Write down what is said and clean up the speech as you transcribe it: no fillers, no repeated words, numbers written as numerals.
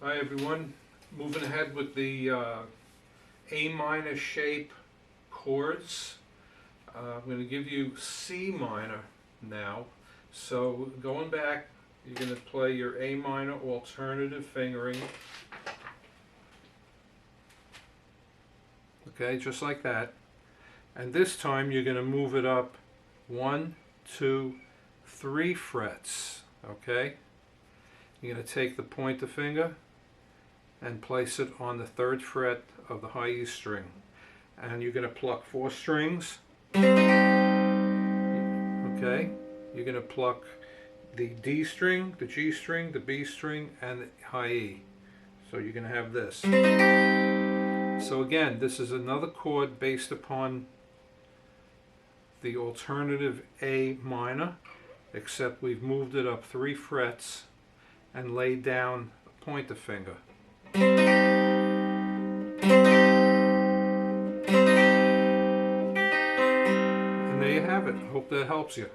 Hi everyone, moving ahead with the A minor shape chords. I'm going to give you C minor now. So going back, you're going to play your A minor alternative fingering. Okay, just like that. And this time you're going to move it up 1, 2, 3 frets. Okay? You're going to take the pointer finger and place it on the 3rd fret of the high E string. And you're going to pluck 4 strings. Okay? You're going to pluck the D string, the G string, the B string, and the high E. So you're going to have this. So again, this is another chord based upon the alternative A minor, except we've moved it up 3 frets and laid down a pointer finger. And there you have it. Hope that helps you.